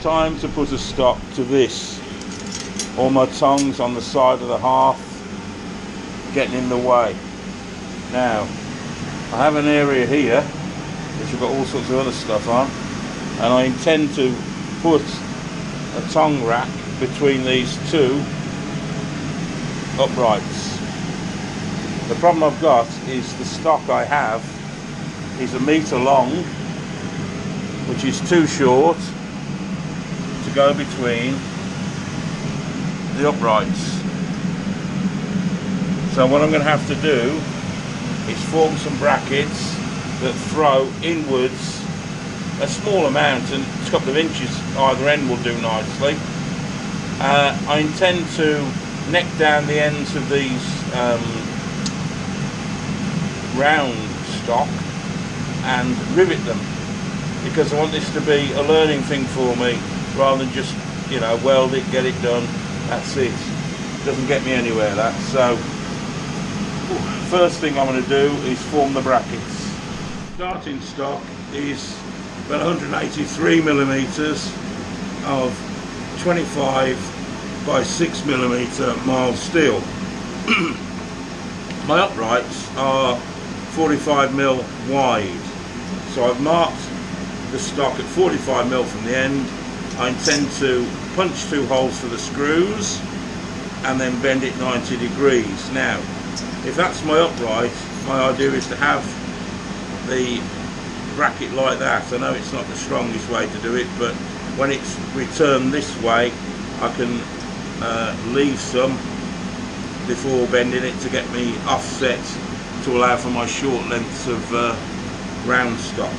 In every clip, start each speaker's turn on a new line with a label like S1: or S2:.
S1: time to put a stop to this. All my tongs on the side of the hearth getting in the way. Now, I have an area here which I've got all sorts of other stuff on, and I intend to put a tong rack between these two uprights. The problem I've got is the stock I have is 1 metre long, which is too short to go between the uprights. So what I'm going to have to do is form some brackets that throw inwards a small amount, and a couple of inches either end will do nicely. I intend to neck down the ends of these round stock and rivet them, because I want this to be a learning thing for me rather than just, you know, weld it, get it done, that's it. Doesn't get me anywhere, that. So first thing I'm going to do is form the brackets. Starting stock is about 183 millimeters of 25 by 6 millimeter mild steel. My uprights are 45 mil wide, so I've marked the stock at 45 mil from the end. I intend to punch 2 holes for the screws and then bend it 90 degrees. Now, if that's my upright, my idea is to have the bracket like that. I know it's not the strongest way to do it, but when it's returned this way, I can leave some before bending it to get me offset to allow for my short lengths of round stock.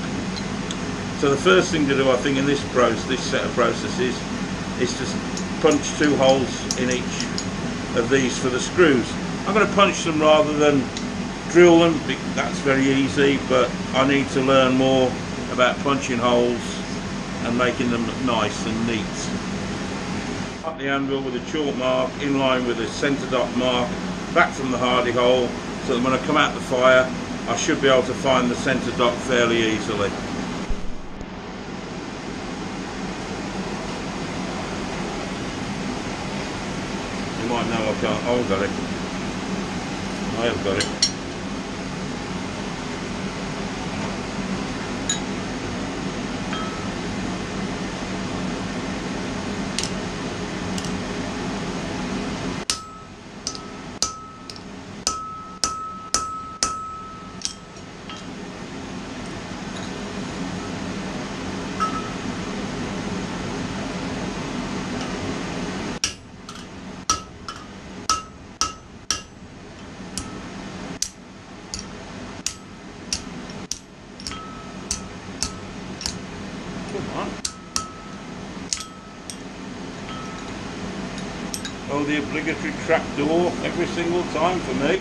S1: So the first thing to do, I think, in this set of processes is to punch 2 holes in each of these for the screws. I'm going to punch them rather than drill them. That's very easy, but I need to learn more about punching holes and making them nice and neat. Up the anvil with a chalk mark in line with a centre dot mark back from the hardy hole, so that when I come out the fire I should be able to find the centre dot fairly easily. You might know I can't. Oh, I've got it. I have got it. Oh, the obligatory trap door every single time for me.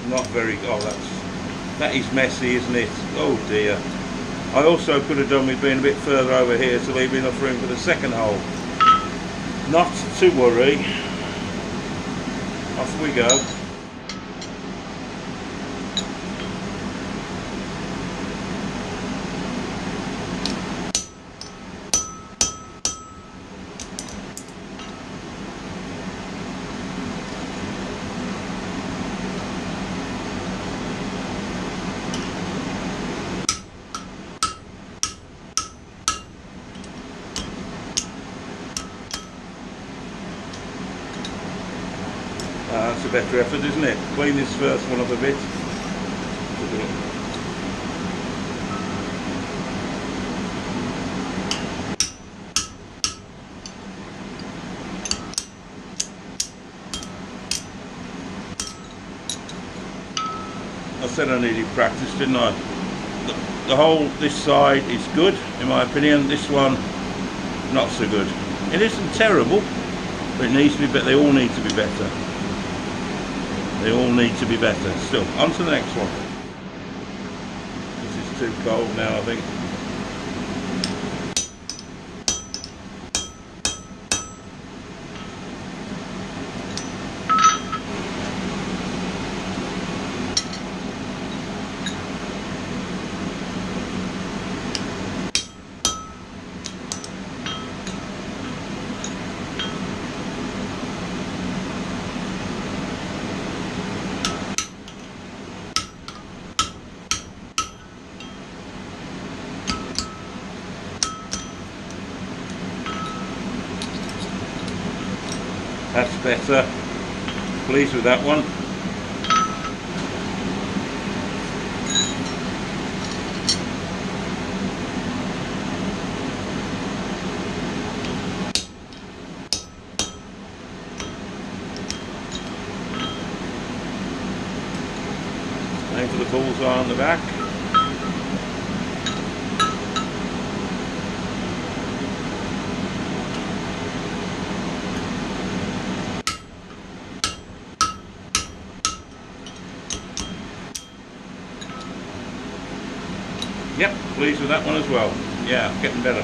S1: Not very. Oh, that is messy, isn't it? Oh dear. I also could have done with being a bit further over here to leave enough room for the second hole. Not to worry. Off we go. That's a better effort, isn't it? Clean this first one up a bit. I said I needed practice, didn't I? The hole this side is good, in my opinion. This one, not so good. It isn't terrible, but it needs to be better. They all need to be better. They all need to be better. Still, on to the next one. This is too cold now, I think. That's better. Pleased with that one. Aim for the bullseye on the back. Yep, pleased with that one as well. Yeah, getting better.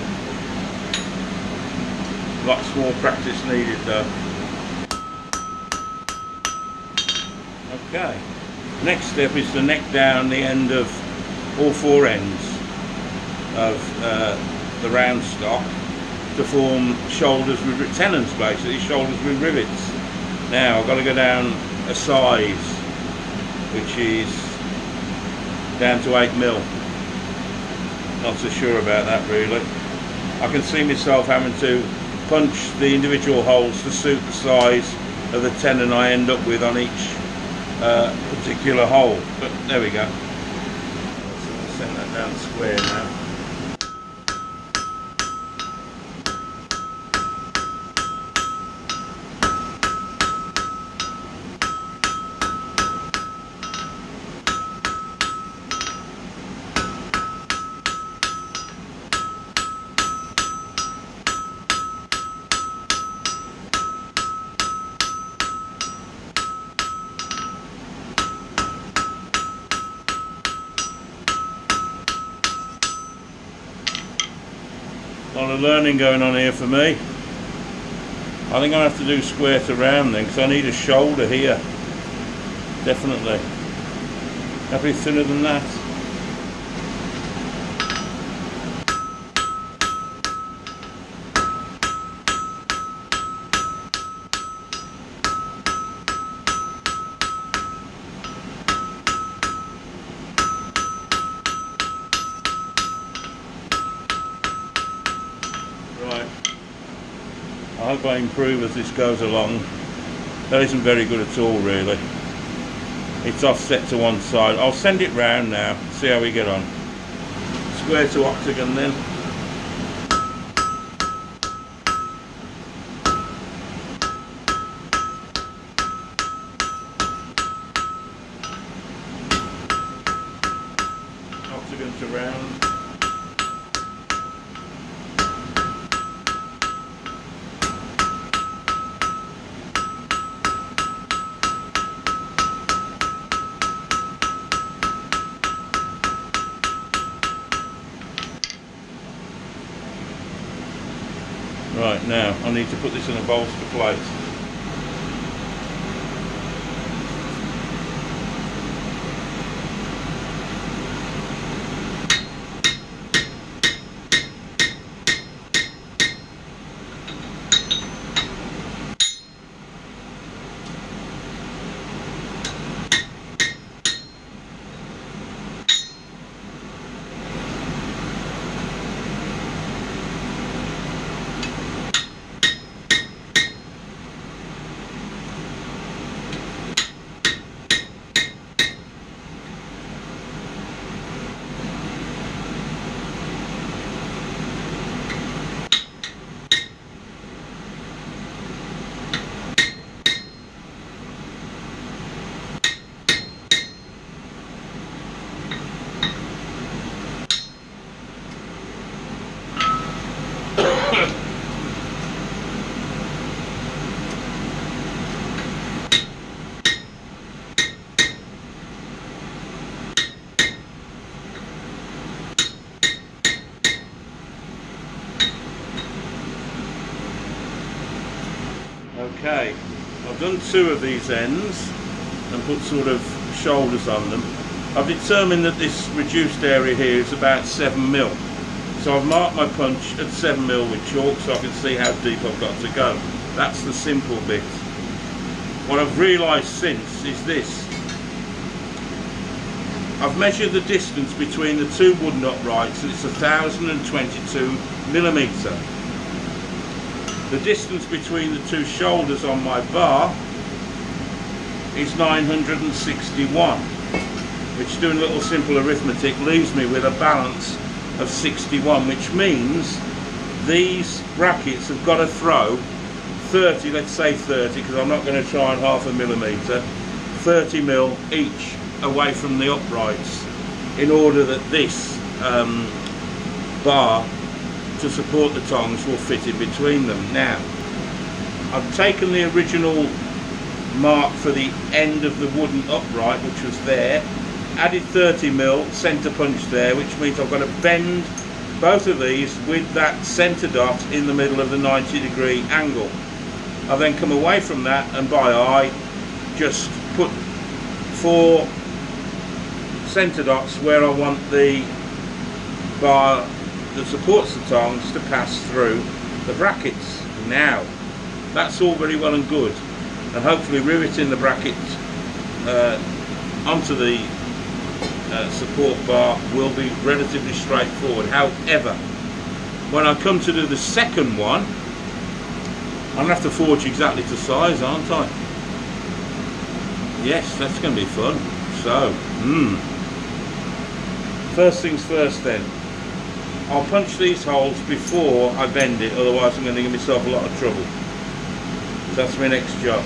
S1: Lots more practice needed though. Okay. Next step is to neck down the end of all four ends of the round stock to form shoulders with tenons, basically shoulders with rivets. Now I've got to go down a size which is down to 8mm. Not so sure about that really. I can see myself having to punch the individual holes to suit the size of the tenon I end up with on each particular hole, but there we go. So I'll send that down square now. A lot of learning going on here for me. I think I'll have to do square to round then, because I need a shoulder here. Definitely. Have to be thinner than that. I hope I improve as this goes along. That isn't very good at all really. It's offset to one side. I'll send it round now, see how we get on. Square to octagon then. Octagon to round. Right, now I need to put this in a bolster plate. Okay, I've done two of these ends and put sort of shoulders on them. I've determined that this reduced area here is about 7mm. So I've marked my punch at 7mm with chalk so I can see how deep I've got to go. That's the simple bit. What I've realised since is this. I've measured the distance between the two wooden uprights and it's 1022mm. The distance between the two shoulders on my bar is 961, which, doing a little simple arithmetic, leaves me with a balance of 61, which means these brackets have got to throw 30, let's say 30, because I'm not going to try and 0.5 millimetre, 30 mil each away from the uprights, in order that this bar to support the tongs will fit in between them. Now, I've taken the original mark for the end of the wooden upright, which was there, added 30 mil centre punch there, which means I've got to bend both of these with that centre dot in the middle of the 90-degree angle. I then come away from that and by eye just put 4 centre dots where I want the bar that supports the tongs to pass through the brackets. Now, that's all very well and good, and hopefully riveting the bracket onto the support bar will be relatively straightforward. However, when I come to do the second one, I'm going to have to forge exactly to size, aren't I? Yes, that's going to be fun. So, first things first then. I'll punch these holes before I bend it, otherwise I'm going to give myself a lot of trouble. So that's my next job.